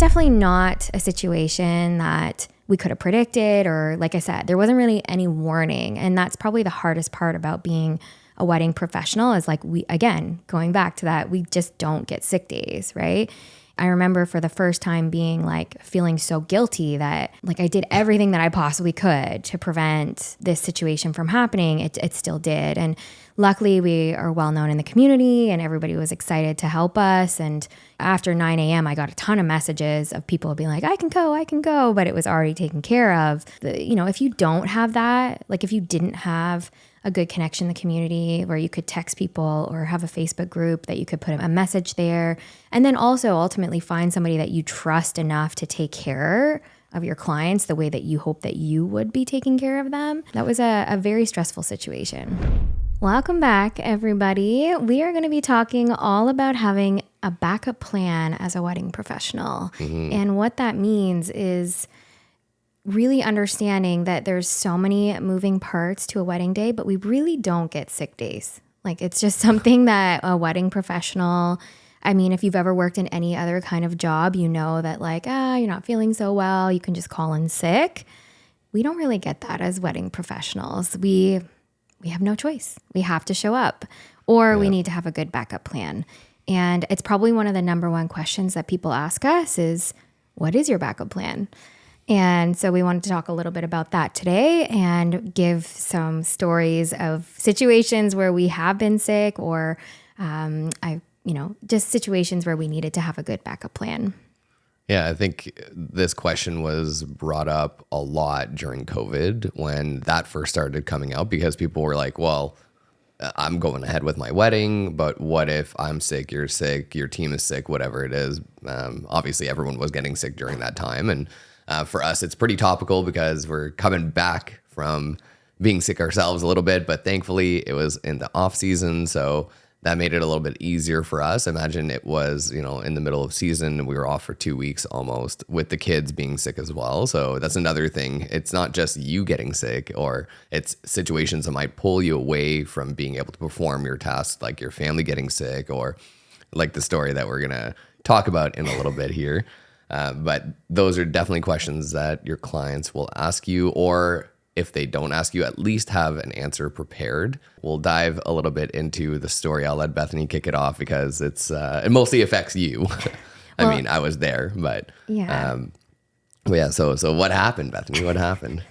definitely not a situation that we could have predicted, or like I said, there wasn't really any warning. And that's probably the hardest part about being a wedding professional is like again, going back to that, we just don't get sick days, right? I remember for the first time being like feeling so guilty that like I did everything that I possibly could to prevent this situation from happening. It still did. And luckily we are well known in the community and everybody was excited to help us. And after 9 a.m., I got a ton of messages of people being like, I can go, but it was already taken care of. If you don't have that, like if you didn't have a good connection in the community where you could text people or have a Facebook group that you could put a message there. And then also ultimately find somebody that you trust enough to take care of your clients the way that you hope that you would be taking care of them. That was a very stressful situation. Welcome back, everybody. We are going to be talking all about having a backup plan as a wedding professional. Mm-hmm. And what that means is really understanding that there's so many moving parts to a wedding day, but we really don't get sick days. Like it's just something that a wedding professional, I mean, if you've ever worked in any other kind of job, you know that like, you're not feeling so well, you can just call in sick. We don't really get that as wedding professionals. We have no choice. We have to show up, or we need to have a good backup plan. And it's probably one of the number one questions that people ask us is, what is your backup plan? And so we wanted to talk a little bit about that today and give some stories of situations where we have been sick or, just situations where we needed to have a good backup plan. Yeah, I think this question was brought up a lot during COVID when that first started coming out because people were like, well, I'm going ahead with my wedding, but what if I'm sick, you're sick, your team is sick, whatever it is. Obviously, everyone was getting sick during that time. And for us, it's pretty topical because we're coming back from being sick ourselves a little bit, but thankfully it was in the off season. So that made it a little bit easier for us. Imagine it was, in the middle of season and we were off for 2 weeks almost with the kids being sick as well. So that's another thing. It's not just you getting sick, or it's situations that might pull you away from being able to perform your tasks, like your family getting sick, or like the story that we're going to talk about in a little bit here. But those are definitely questions that your clients will ask you, or if they don't ask you, at least have an answer prepared. We'll dive a little bit into the story. I'll let Bethany kick it off because it mostly affects you. I mean, I was there, but yeah. So what happened, Bethany? What happened?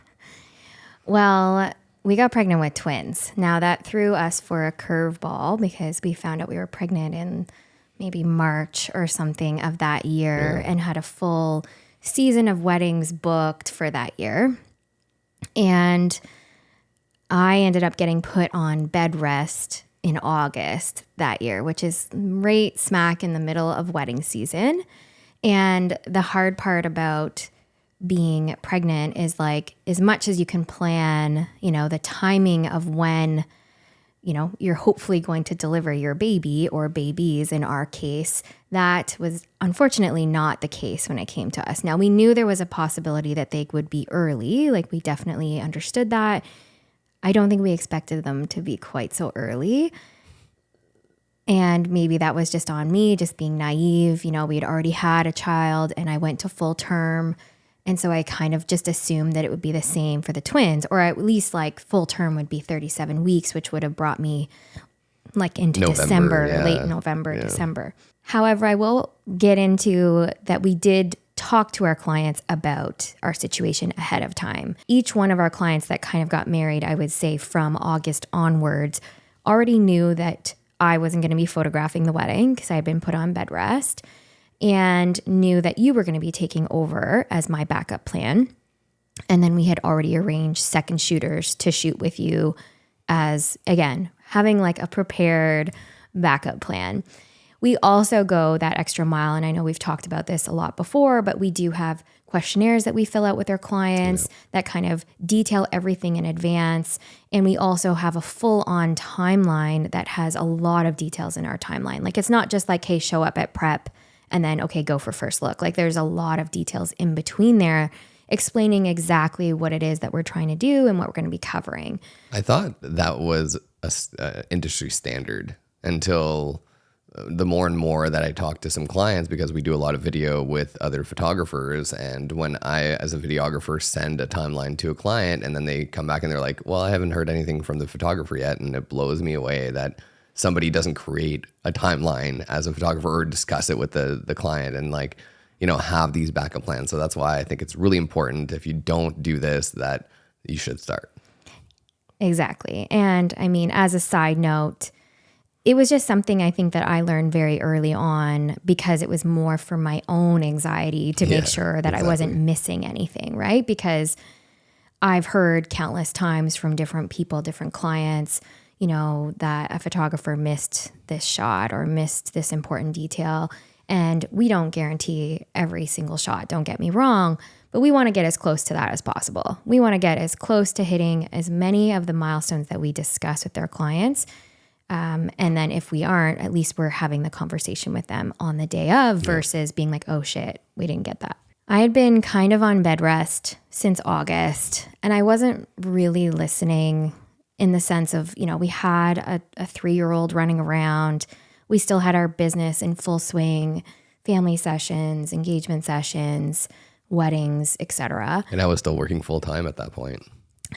Well, we got pregnant with twins. Now that threw us for a curveball because we found out we were pregnant in maybe March or something of that year and had a full season of weddings booked for that year. And I ended up getting put on bed rest in August that year, which is right smack in the middle of wedding season. And the hard part about being pregnant is like, as much as you can plan, the timing of when, you're hopefully going to deliver your baby or babies in our case, that was unfortunately not the case when it came to us. Now, we knew there was a possibility that they would be early. Like we definitely understood that. I don't think we expected them to be quite so early. And maybe that was just on me, just being naive. We had already had a child and I went to full term. And so I kind of just assumed that it would be the same for the twins, or at least like full term would be 37 weeks, which would have brought me like into December, late November, December. However, I will get into that we did talk to our clients about our situation ahead of time. Each one of our clients that kind of got married, I would say from August onwards, already knew that I wasn't going to be photographing the wedding because I had been put on bed rest, and knew that you were going to be taking over as my backup plan. And then we had already arranged second shooters to shoot with you as, again, having like a prepared backup plan. We also go that extra mile, and I know we've talked about this a lot before, but we do have questionnaires that we fill out with our clients that kind of detail everything in advance. And we also have a full-on timeline that has a lot of details in our timeline. Like it's not just like, hey, show up at prep and then, okay, go for first look. Like there's a lot of details in between there explaining exactly what it is that we're trying to do and what we're going to be covering. I thought that was a industry standard until the more and more that I talk to some clients, because we do a lot of video with other photographers, and when I, as a videographer, send a timeline to a client and then they come back and they're like, well, I haven't heard anything from the photographer yet. And it blows me away that somebody doesn't create a timeline as a photographer or discuss it with the client and like, you know, have these backup plans. So that's why I think it's really important, if you don't do this, that you should start. Exactly. And I mean, as a side note, it was just something I think that I learned very early on, because it was more for my own anxiety to make sure that I wasn't missing anything, right? Because I've heard countless times from different people, different clients, you know, that a photographer missed this shot or missed this important detail. And we don't guarantee every single shot, don't get me wrong, but we want to get as close to that as possible. We want to get as close to hitting as many of the milestones that we discuss with their clients. And then if we aren't, at least we're having the conversation with them on the day of versus being like, oh shit, we didn't get that. I had been kind of on bed rest since August, and I wasn't really listening in the sense of, you know, we had a 3-year-old running around. We still had our business in full swing, family sessions, engagement sessions, weddings, etc. And I was still working full time at that point.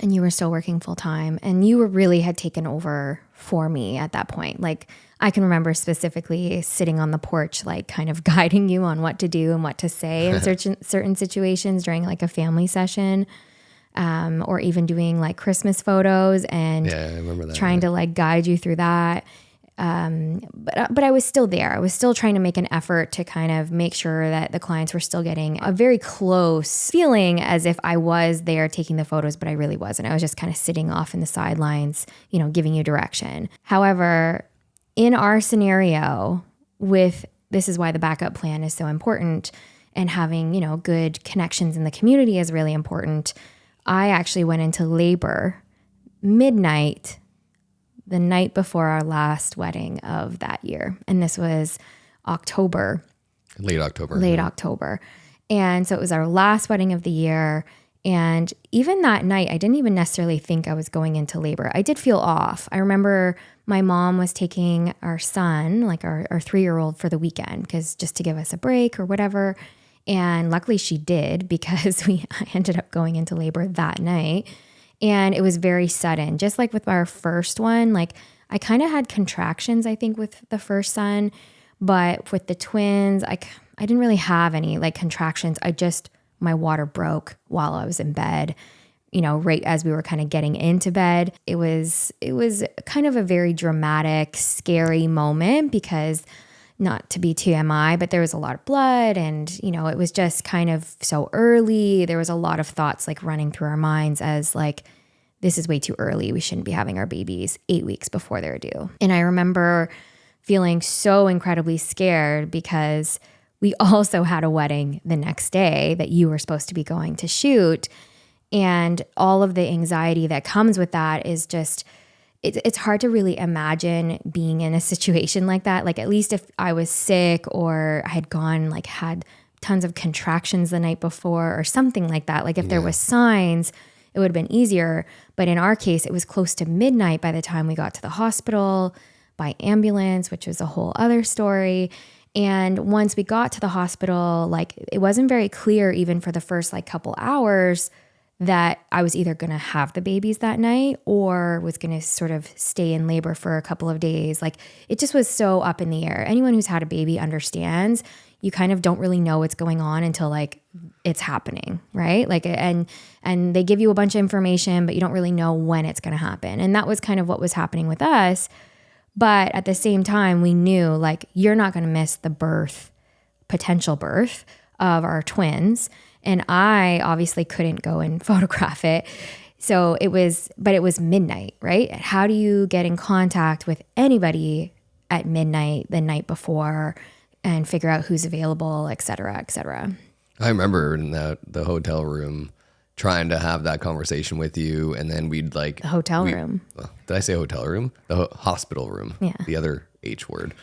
And you were still working full time, and you really had taken over for me at that point. Like, I can remember specifically sitting on the porch, like kind of guiding you on what to do and what to say in certain situations during like a family session, or even doing like Christmas photos and I remember that, trying to like guide you through that. But I was still there. I was still trying to make an effort to kind of make sure that the clients were still getting a very close feeling as if I was there taking the photos, but I really wasn't. I was just kind of sitting off in the sidelines, you know, giving you direction. However, in our scenario this is why the backup plan is so important, and having, you know, good connections in the community is really important. I actually went into labor midnight the night before our last wedding of that year. And this was October. Late October. Late October. And so it was our last wedding of the year. And even that night, I didn't even necessarily think I was going into labor. I did feel off. I remember my mom was taking our son, like our 3-year-old, for the weekend, because just to give us a break or whatever. And luckily she did, because I ended up going into labor that night. And it was very sudden, just like with our first one. Like, I kind of had contractions, I think, with the first son, but with the twins, I didn't really have any like contractions. My water broke while I was in bed, you know, right as we were kind of getting into bed. It was kind of a very dramatic, scary moment, because, not to be TMI, but there was a lot of blood, and, you know, it was just kind of so early. There was a lot of thoughts like running through our minds as like, this is way too early. We shouldn't be having our babies 8 weeks before they're due. And I remember feeling so incredibly scared, because we also had a wedding the next day that you were supposed to be going to shoot. And all of the anxiety that comes with that is just, it's hard to really imagine being in a situation like that. Like, at least if I was sick or I had had tons of contractions the night before or something like that. Like, if there was signs, it would have been easier. But in our case, it was close to midnight by the time we got to the hospital by ambulance, which was a whole other story. And once we got to the hospital, like, it wasn't very clear even for the first like couple hours that I was either going to have the babies that night or was going to sort of stay in labor for a couple of days. Like, it just was so up in the air. Anyone who's had a baby understands you kind of don't really know what's going on until like it's happening, right? Like, and they give you a bunch of information, but you don't really know when it's going to happen. And that was kind of what was happening with us. But at the same time, we knew like, you're not going to miss the potential birth of our twins. And I obviously couldn't go and photograph it. So it was midnight, right? How do you get in contact with anybody at midnight the night before and figure out who's available, et cetera, et cetera? I remember in the hotel room trying to have that conversation with you, and then we'd like the hotel room. Did I say hotel room? The hospital room. Yeah. The other H word.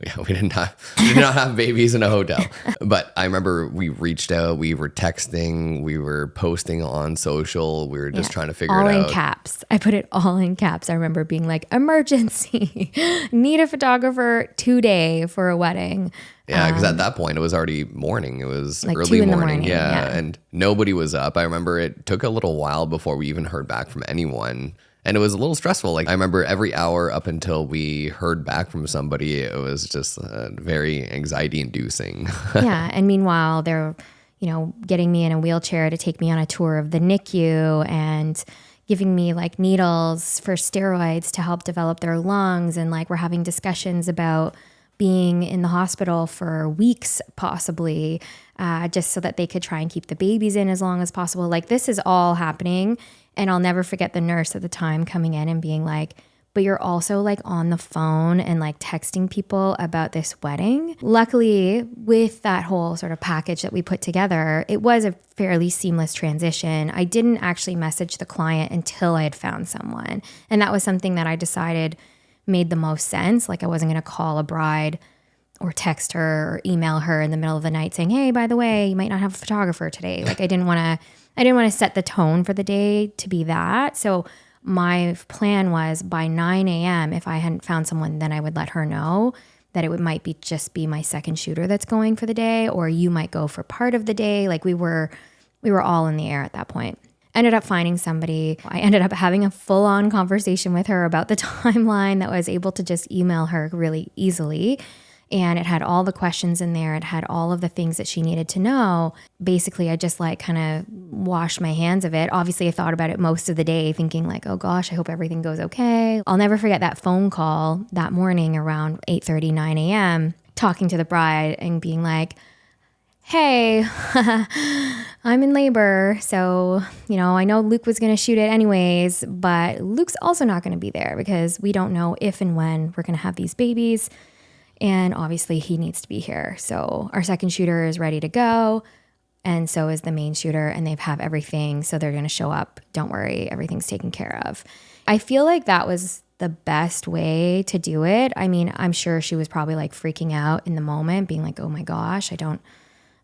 Yeah, we did not have babies in a hotel. But I remember we reached out, we were texting, we were posting on social, we were just trying to figure all it in out. caps. I put it all in caps. I remember being like, emergency, need a photographer today for a wedding. Yeah, because at that point it was already morning. It was Like early 2 in the morning. morning, Yeah, yeah. and nobody was up. I remember it took a little while before we even heard back from anyone. And it was a little stressful. Like I remember every hour up until we heard back from somebody, it was just very anxiety inducing. Yeah. And meanwhile, they're, getting me in a wheelchair to take me on a tour of the NICU and giving me like needles for steroids to help develop their lungs. And like we're having discussions about being in the hospital for weeks, possibly, just so that they could try and keep the babies in as long as possible. Like this is all happening. And I'll never forget the nurse at the time coming in and being like, but you're also like on the phone and like texting people about this wedding. Luckily, with that whole sort of package that we put together, it was a fairly seamless transition. I didn't actually message the client until I had found someone. And that was something that I decided made the most sense. Like I wasn't going to call a bride or text her or email her in the middle of the night saying, hey, by the way, you might not have a photographer today. Like I didn't want to set the tone for the day to be that. So my plan was by 9 a.m., if I hadn't found someone, then I would let her know that might be just be my second shooter that's going for the day, or you might go for part of the day. Like we were all in the air at that point. Ended up finding somebody. I ended up having a full-on conversation with her about the timeline that was able to just email her really easily. And it had all the questions in there. It had all of the things that she needed to know. Basically, I just like kind of washed my hands of it. Obviously, I thought about it most of the day thinking like, oh gosh, I hope everything goes okay. I'll never forget that phone call that morning around 8:30, 9 a.m., talking to the bride and being like, hey, I'm in labor. So, I know Luke was going to shoot it anyways, but Luke's also not going to be there because we don't know if and when we're going to have these babies. And obviously he needs to be here. So our second shooter is ready to go. And so is the main shooter, and they've have everything. So they're going to show up. Don't worry. Everything's taken care of. I feel like that was the best way to do it. I mean, I'm sure she was probably like freaking out in the moment, being like, oh my gosh,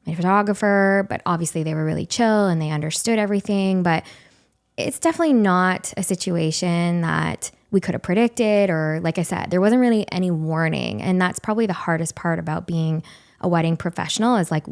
my photographer, but obviously they were really chill and they understood everything. But it's definitely not a situation that we could have predicted, or like I said, there wasn't really any warning. And that's probably the hardest part about being a wedding professional is like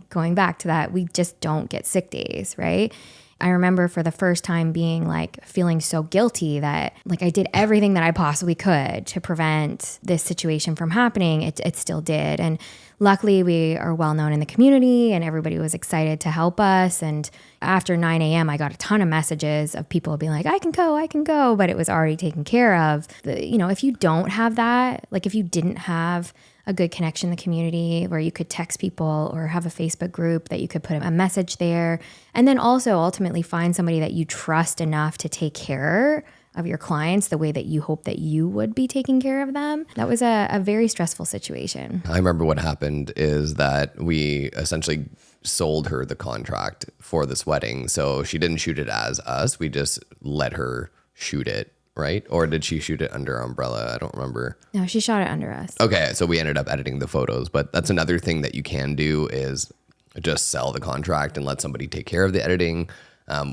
going back to that, we just don't get sick days, right? I remember for the first time being like feeling so guilty that like I did everything that I possibly could to prevent this situation from happening. It still did. And luckily we are well known in the community and everybody was excited to help us. And after 9 a.m., I got a ton of messages of people being like, I can go, but it was already taken care of. If you don't have that, like if you didn't have a good connection in the community where you could text people or have a Facebook group that you could put a message there, and then also ultimately find somebody that you trust enough to take care of your clients the way that you hope that you would be taking care of them. That was a very stressful situation. I remember what happened is that we essentially sold her the contract for this wedding. So she didn't shoot it as us. We just let her shoot it, right? Or did she shoot it under umbrella? I don't remember. No, she shot it under us. Okay, so we ended up editing the photos. But that's another thing that you can do is just sell the contract and let somebody take care of the editing,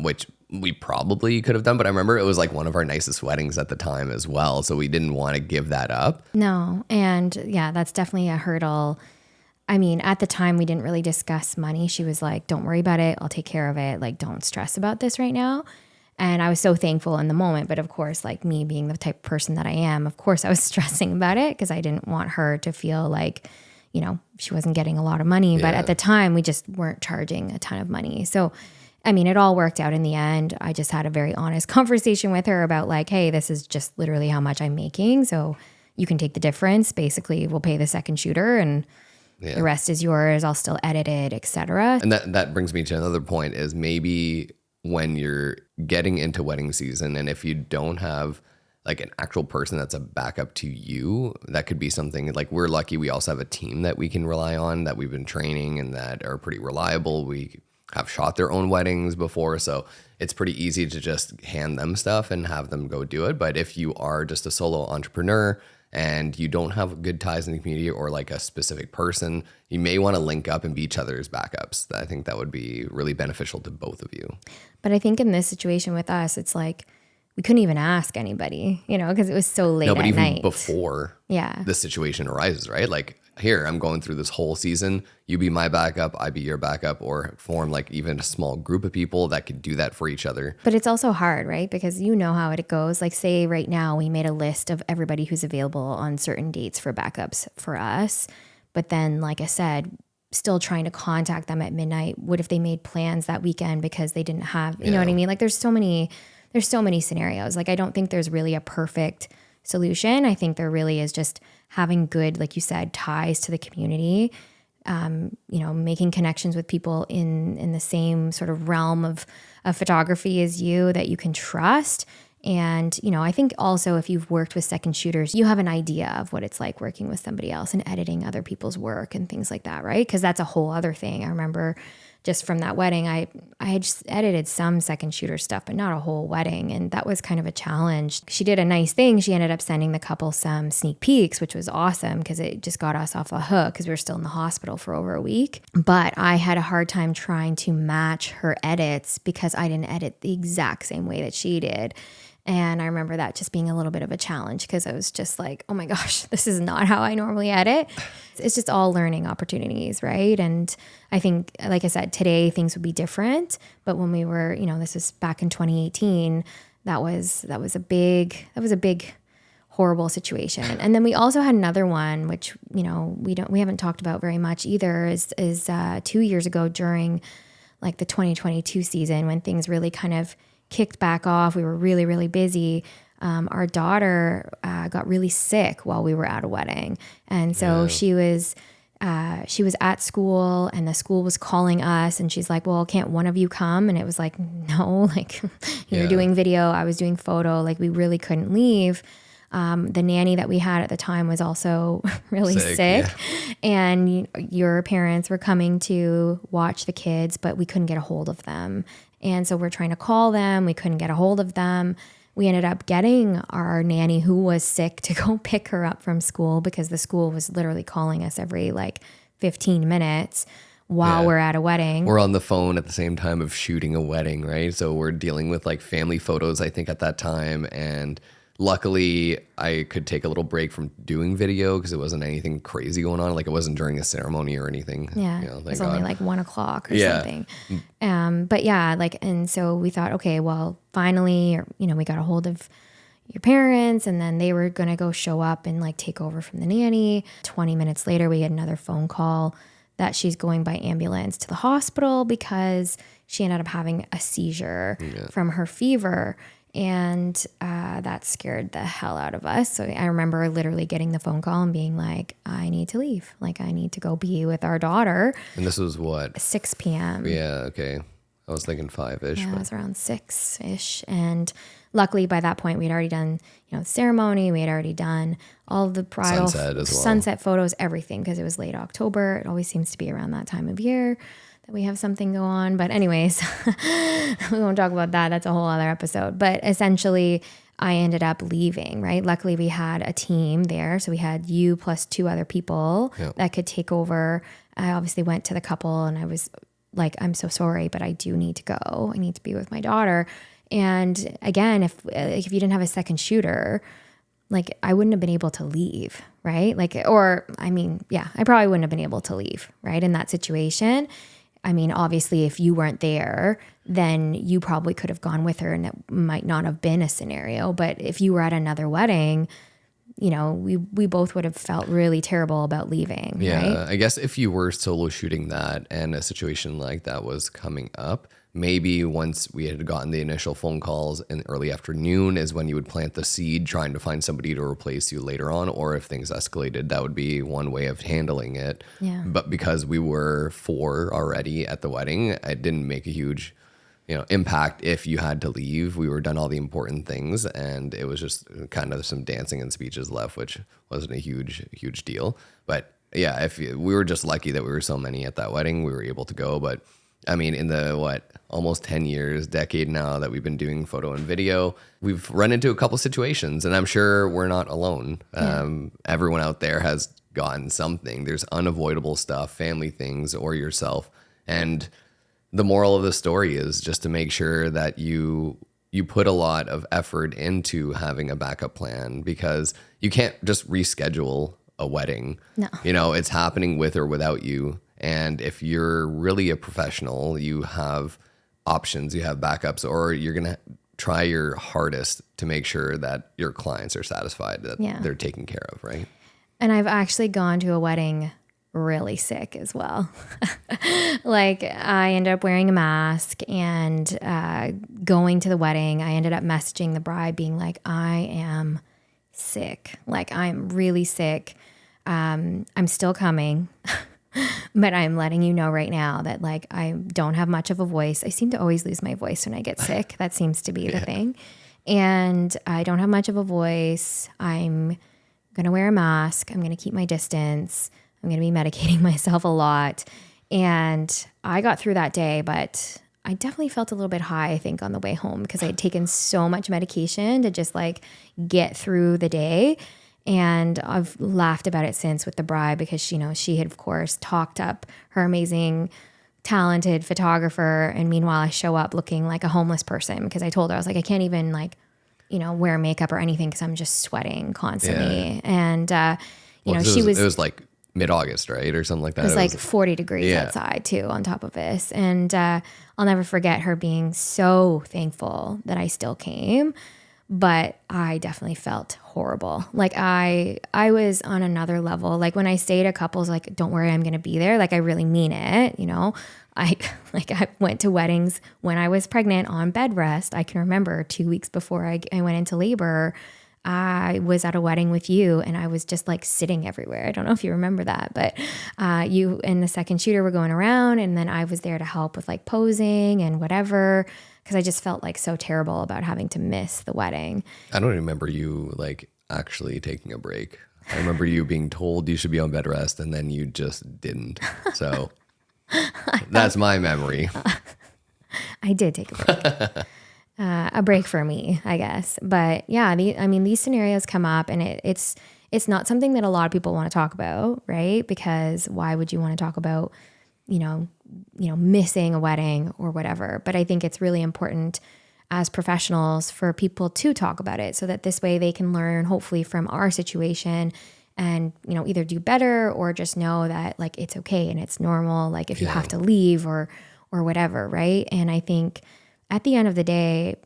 which we probably could have done. But I remember it was like one of our nicest weddings at the time as well. So we didn't want to give that up. No. And yeah, that's definitely a hurdle. I mean, at the time, we didn't really discuss money. She was like, don't worry about it. I'll take care of it. Like, don't stress about this right now. And I was so thankful in the moment. But of course, like me being the type of person that I am, of course, I was stressing about it because I didn't want her to feel like, she wasn't getting a lot of money. Yeah. But at the time, we just weren't charging a ton of money. So, I mean, it all worked out in the end. I just had a very honest conversation with her about like, hey, this is just literally how much I'm making. So you can take the difference. Basically, we'll pay the second shooter and the rest is yours. I'll still edit it, etc. And that brings me to another point is maybe when you're getting into wedding season and if you don't have like an actual person that's a backup to you, that could be something like we're lucky. We also have a team that we can rely on that we've been training and that are pretty reliable. We have shot their own weddings before. So it's pretty easy to just hand them stuff and have them go do it. But if you are just a solo entrepreneur and you don't have good ties in the community or like a specific person, you may want to link up and be each other's backups. I think that would be really beneficial to both of you. But I think in this situation with us, it's like we couldn't even ask anybody, because it was so late No, but at even night. before Yeah. this situation arises, right? Like, here, I'm going through this whole season. You be my backup, I be your backup, or form like even a small group of people that could do that for each other. But it's also hard, right? Because you know how it goes. Like, say right now we made a list of everybody who's available on certain dates for backups for us. But then, like I said, still trying to contact them at midnight. What if they made plans that weekend because they didn't have, you know what I mean? Like, there's so many scenarios. Like, I don't think there's really a perfect solution. I think there really is just having good, like you said, ties to the community, making connections with people in the same sort of realm of photography as you that you can trust. And, I think also if you've worked with second shooters, you have an idea of what it's like working with somebody else and editing other people's work and things like that, right? Because that's a whole other thing. I remember just from that wedding, I had just edited some second shooter stuff, but not a whole wedding. And that was kind of a challenge. She did a nice thing. She ended up sending the couple some sneak peeks, which was awesome because it just got us off the hook because we were still in the hospital for over a week. But I had a hard time trying to match her edits because I didn't edit the exact same way that she did. And I remember that just being a little bit of a challenge because I was just like, oh my gosh, this is not how I normally edit. It's just all learning opportunities, right? And I think, like I said, today things would be different. But when we were, this was back in 2018, that was a big horrible situation. And then we also had another one, which, we haven't talked about very much either, is 2 years ago during like the 2022 season when things really kind of kicked back off. We were really, really busy. Our daughter got really sick while we were at a wedding. And so she was at school and the school was calling us and she's like, well, can't one of you come? And it was like, no, like you're doing video, I was doing photo, like we really couldn't leave. The nanny that we had at the time was also really sick. And your parents were coming to watch the kids, but we couldn't get a hold of them. And so we're trying to call them. We couldn't get a hold of them. We ended up getting our nanny who was sick to go pick her up from school because the school was literally calling us every like 15 minutes while we're at a wedding. We're on the phone at the same time of shooting a wedding, right? So we're dealing with like family photos, I think, at that time. And luckily, I could take a little break from doing video because it wasn't anything crazy going on. Like it wasn't during a ceremony or anything. Yeah, it was only like 1 o'clock or something. But yeah, and so we thought, okay, well, finally, we got a hold of your parents, and then they were gonna go show up and like take over from the nanny. 20 minutes later, we had another phone call that she's going by ambulance to the hospital because she ended up having a seizure from her fever. And that scared the hell out of us. So I remember literally getting the phone call and being like, I need to leave. Like, I need to go be with our daughter. And this was what? 6 p.m. Yeah, okay. I was thinking 5-ish. Yeah, it was around 6-ish. And luckily by that point, we'd already done, ceremony. We had already done all of the bridal sunset as well. Sunset photos, everything, because it was late October. It always seems to be around that time of year we have something go on. But anyways, we won't talk about that. That's a whole other episode. But essentially, I ended up leaving, right? Luckily, we had a team there. So we had you plus 2 other people that could take over. I obviously went to the couple and I was like, I'm so sorry, but I do need to go. I need to be with my daughter. And again, if you didn't have a second shooter, like I wouldn't have been able to leave, right? I probably wouldn't have been able to leave, right? In that situation. I mean, obviously, if you weren't there, then you probably could have gone with her and it might not have been a scenario. But if you were at another wedding, we both would have felt really terrible about leaving. Yeah, right? I guess if you were solo shooting that and a situation like that was coming up, maybe once we had gotten the initial phone calls in early afternoon is when you would plant the seed trying to find somebody to replace you later on. Or if things escalated, that would be one way of handling it. Yeah. But because we were 4 already at the wedding, it didn't make a huge impact if you had to leave. We were done all the important things and it was just kind of some dancing and speeches left, which wasn't a huge deal. But yeah, we were just lucky that we were so many at that wedding, we were able to go. But I mean, in the almost 10 years, decade now that we've been doing photo and video, we've run into a couple situations, and I'm sure we're not alone. Everyone out there has gotten something. There's unavoidable stuff, family things, or yourself. And the moral of the story is just to make sure that you put a lot of effort into having a backup plan, because you can't just reschedule a wedding. No. You know, it's happening with or without you. And if you're really a professional, you have options, you have backups, or you're going to try your hardest to make sure that your clients are satisfied, that they're taken care of, right? And I've actually gone to a wedding really sick as well. Like, I ended up wearing a mask and going to the wedding. I ended up messaging the bride being like, I am sick. Like, I'm really sick. I'm still coming. But I'm letting you know right now that, like, I don't have much of a voice. I seem to always lose my voice when I get sick. That seems to be the thing. And I don't have much of a voice. I'm going to wear a mask. I'm going to keep my distance. I'm going to be medicating myself a lot. And I got through that day, but I definitely felt a little bit high, I think, on the way home, because I had taken so much medication to just like get through the day. And I've laughed about it since with the bride, because she had, of course, talked up her amazing, talented photographer. And meanwhile, I show up looking like a homeless person, because I told her, I was like, I can't even wear makeup or anything, because I'm just sweating constantly. And, it was like mid-August, right? Or something like that. It was like 40 degrees outside too, on top of this. And I'll never forget her being so thankful that I still came. But I definitely felt horrible. Like, I was on another level. Like, when I say to couples, like, don't worry, I'm going to be there, like, I really mean it. I went to weddings when I was pregnant on bed rest. I can remember 2 weeks before I went into labor, I was at a wedding with you, and I was just like sitting everywhere. I don't know if you remember that, but you and the second shooter were going around, and then I was there to help with like posing and whatever, because I just felt like so terrible about having to miss the wedding. I don't remember you like actually taking a break. I remember you being told you should be on bed rest, and then you just didn't. So that's my memory. I did take a break. A break for me, I guess. But yeah, these scenarios come up, and it's not something that a lot of people want to talk about, right? Because why would you want to talk about, missing a wedding or whatever? But I think it's really important as professionals for people to talk about it, so that this way they can learn, hopefully, from our situation, and, either do better, or just know that like it's okay and it's normal. Like, if you have to leave or whatever, right? And I think at the end of the day,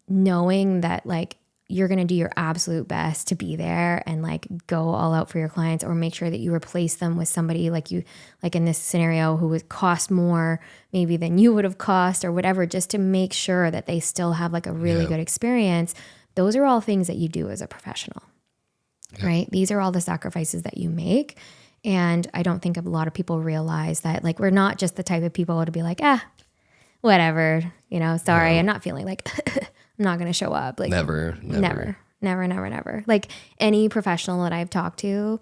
knowing that like you're going to do your absolute best to be there and like go all out for your clients, or make sure that you replace them with somebody like in this scenario, who would cost more maybe than you would have cost or whatever, just to make sure that they still have like a really good experience. Those are all things that you do as a professional, right? These are all the sacrifices that you make. And I don't think a lot of people realize that, like, we're not just the type of people to be like, whatever, sorry, I'm not feeling like I'm not going to show up. Like, never. Like, any professional that I've talked to,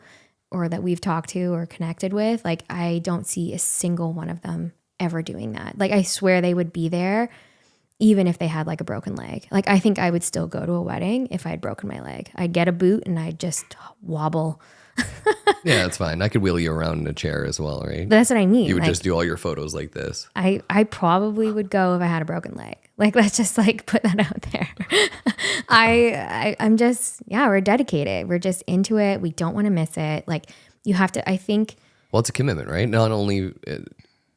or that we've talked to or connected with, like, I don't see a single one of them ever doing that. Like, I swear they would be there even if they had like a broken leg. Like, I think I would still go to a wedding if I had broken my leg. I'd get a boot and I'd just wobble. Yeah, that's fine. I could wheel you around in a chair as well, right? That's what I mean. You would just do all your photos like this. I probably would go if I had a broken leg. Like, let's just like put that out there. I'm just, we're dedicated. We're just into it. We don't want to miss it. Like, you have to, I think. Well, it's a commitment, right? Not only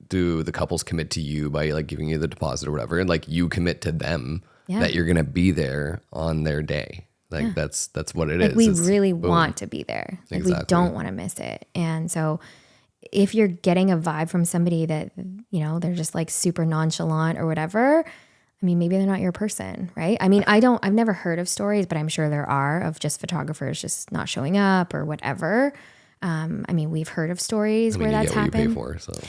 do the couples commit to you by like giving you the deposit or whatever, and like you commit to them that you're going to be there on their day. Like, that's what it is. We really want to be there. Like, Exactly. we don't want to miss it. And so if you're getting a vibe from somebody that, they're just like super nonchalant or whatever, I mean, maybe they're not your person, right? I mean, I've never heard of stories, but I'm sure there are, of just photographers just not showing up or whatever. I mean, we've heard of stories where that's happened. You get what you pay for, so.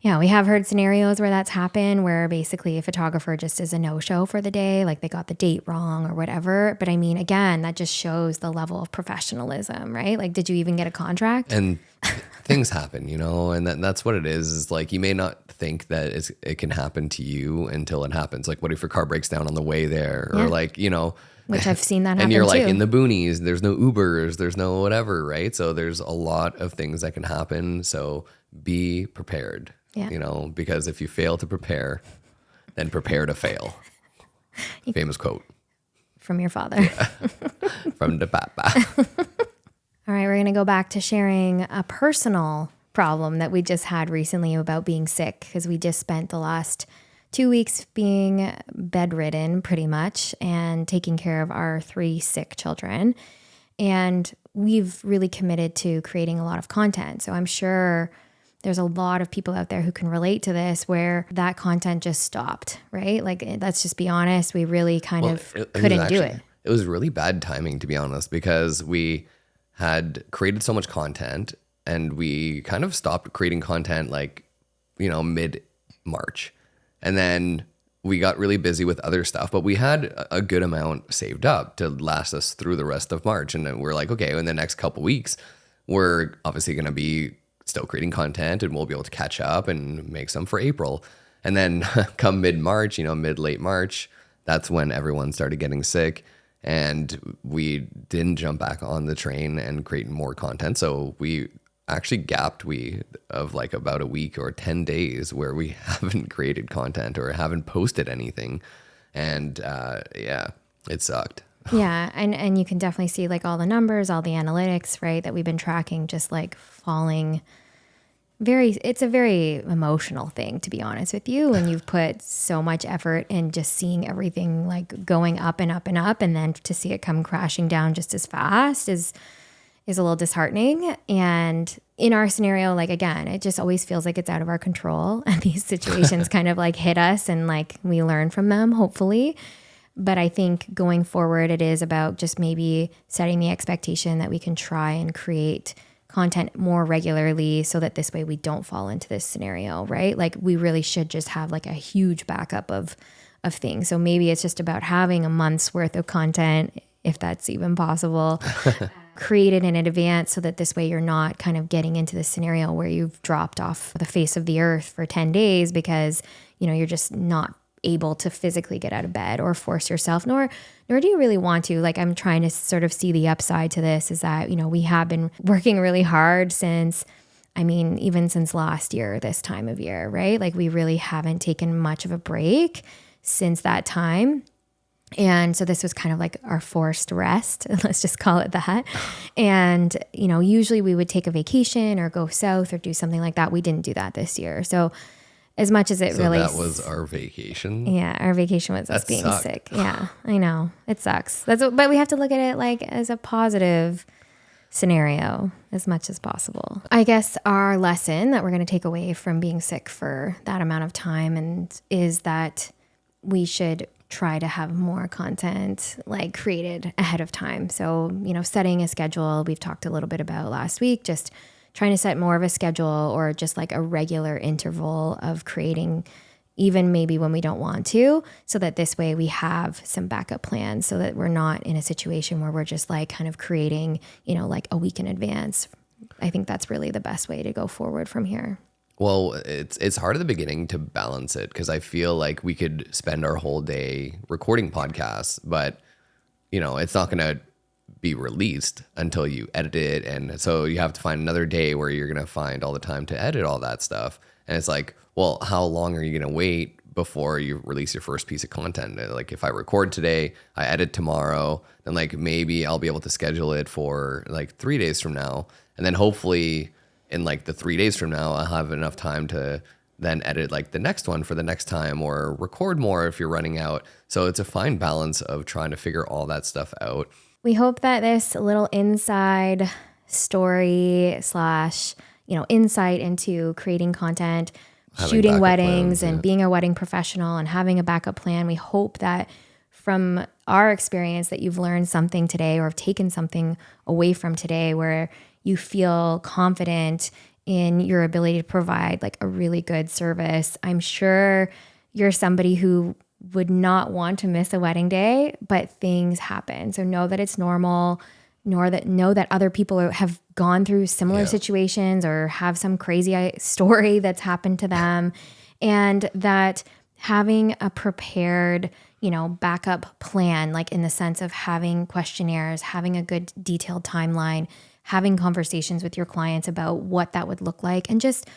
Yeah, we have heard scenarios where that's happened, where basically a photographer just is a no-show for the day, like they got the date wrong or whatever. But I mean, again, that just shows the level of professionalism, right? Like, did you even get a contract? And things happen, and that's what it is like you may not think that it can happen to you until it happens. Like, what if your car breaks down on the way there? Yeah. Or like, Which I've seen that happen and you're like too. in the boonies, there's no Ubers, there's no whatever, right? So there's a lot of things that can happen. So be prepared, Yeah. because if you fail to prepare, then prepare to fail. Famous quote From your father. from the papa. All right, we're going to go back to sharing a personal problem that we just had recently about being sick, because we just spent the last 2 weeks being bedridden pretty much and taking care of our 3 sick children. And we've really committed to creating a lot of content. So I'm sure there's a lot of people out there who can relate to this where that content just stopped, right? Like, let's just be honest, we really kind of couldn't do it. It was really bad timing, to be honest, because we had created so much content and we kind of stopped creating content like, mid-March. And then we got really busy with other stuff, but we had a good amount saved up to last us through the rest of March. And then we're like, okay, in the next couple weeks, we're obviously going to be still creating content and we'll be able to catch up and make some for April. And then come mid-March, late March, that's when everyone started getting sick. And we didn't jump back on the train and create more content. So we actually gapped of like about a week or 10 days where we haven't created content or haven't posted anything. And it sucked. Yeah. And you can definitely see like all the numbers, all the analytics, right, that we've been tracking just like falling. It's a very emotional thing, to be honest with you. And you've put so much effort in just seeing everything like going up and up and up. And then to see it come crashing down just as fast is a little disheartening. And in our scenario, like, again, it just always feels like it's out of our control. And these situations kind of like hit us and like we learn from them, hopefully. But I think going forward, it is about just maybe setting the expectation that we can try and create content more regularly so that this way we don't fall into this scenario, right? Like, we really should just have like a huge backup of things. So maybe it's just about having a month's worth of content, if that's even possible, created in advance so that this way you're not kind of getting into this scenario where you've dropped off the face of the earth for 10 days because, you're just not able to physically get out of bed or force yourself, nor do you really want to. Like, I'm trying to sort of see the upside to this is that, we have been working really hard even since last year, this time of year, right? Like, we really haven't taken much of a break since that time. And so this was kind of like our forced rest, let's just call it that. And, usually we would take a vacation or go south or do something like that. We didn't do that this year. So as much as it really... that was our vacation? Yeah, our vacation was us being sick. Yeah, I know. It sucks. But we have to look at it like as a positive scenario as much as possible. I guess our lesson that we're going to take away from being sick for that amount of time is that we should try to have more content like created ahead of time. So, setting a schedule, we've talked a little bit about last week, just trying to set more of a schedule or just like a regular interval of creating, even maybe when we don't want to, so that this way we have some backup plans so that we're not in a situation where we're just like kind of creating, like a week in advance. I think that's really the best way to go forward from here. Well, it's hard at the beginning to balance it because I feel like we could spend our whole day recording podcasts, but it's not going to be released until you edit it. And so you have to find another day where you're going to find all the time to edit all that stuff. And it's like, well, how long are you going to wait before you release your first piece of content? Like, if I record today, I edit tomorrow, then like maybe I'll be able to schedule it for like 3 days from now. And then hopefully in like the 3 days from now, I'll have enough time to then edit like the next one for the next time or record more if you're running out. So it's a fine balance of trying to figure all that stuff out. We hope that this little inside story / insight into creating content, shooting weddings and being a wedding professional and having a backup plan. We hope that from our experience that you've learned something today or have taken something away from today where you feel confident in your ability to provide like a really good service. I'm sure you're somebody who would not want to miss a wedding day, but things happen. So know that it's normal, nor that know that other people have gone through similar situations or have some crazy story that's happened to them, and that having a prepared, backup plan, like in the sense of having questionnaires, having a good detailed timeline, having conversations with your clients about what that would look like, and just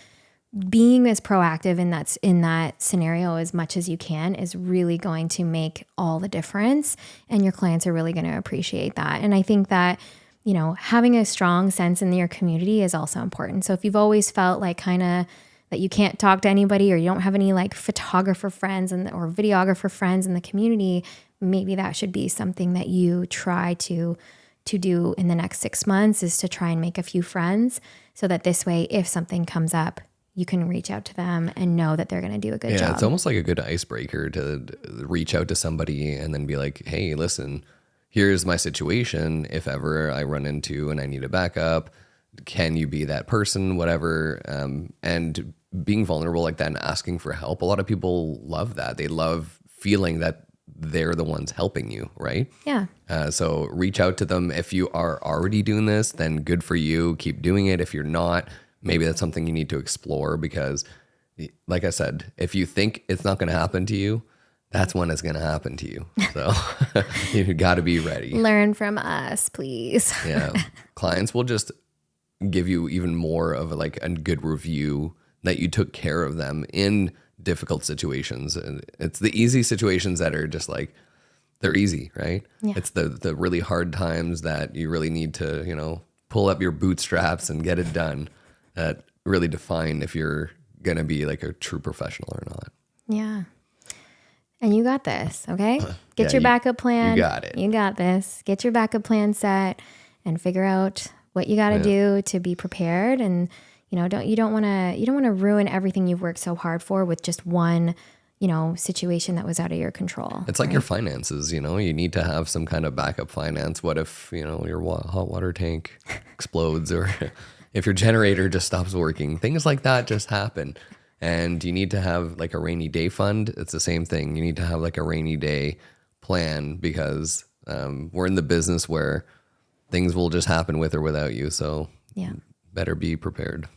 being as proactive in that scenario as much as you can is really going to make all the difference. And your clients are really going to appreciate that. And I think that, having a strong sense in your community is also important. So if you've always felt like kind of that you can't talk to anybody, or you don't have any like photographer friends or videographer friends in the community, maybe that should be something that you try to do in the next 6 months, is to try and make a few friends, so that this way, if something comes up, you can reach out to them and know that they're going to do a good job. Yeah, it's almost like a good icebreaker to reach out to somebody and then be like, hey, listen, here's my situation. If ever I run into and I need a backup, can you be that person, whatever? And being vulnerable like that and asking for help. A lot of people love that. They love feeling that they're the ones helping you, right? Yeah. So reach out to them. If you are already doing this, then good for you. Keep doing it. If you're not, maybe that's something you need to explore, because like I said, if you think it's not going to happen to you, that's when it's going to happen to you. So you got to be ready. Learn from us, please. Yeah. Clients will just give you even more of a good review that you took care of them in difficult situations. And it's the easy situations that are just like, they're easy, right? Yeah. It's the really hard times that you really need to, pull up your bootstraps and get it done, that really define if you're going to be like a true professional or not. Yeah. And you got this, okay? Get your backup plan. You got it. You got this. Get your backup plan set and figure out what you got to do to be prepared. And you don't want to ruin everything you've worked so hard for with just one, situation that was out of your control. It's like your finances, you need to have some kind of backup finance. What if, your hot water tank explodes, or if your generator just stops working? Things like that just happen. And you need to have like a rainy day fund. It's the same thing. You need to have like a rainy day plan, because we're in the business where things will just happen with or without you. So better be prepared.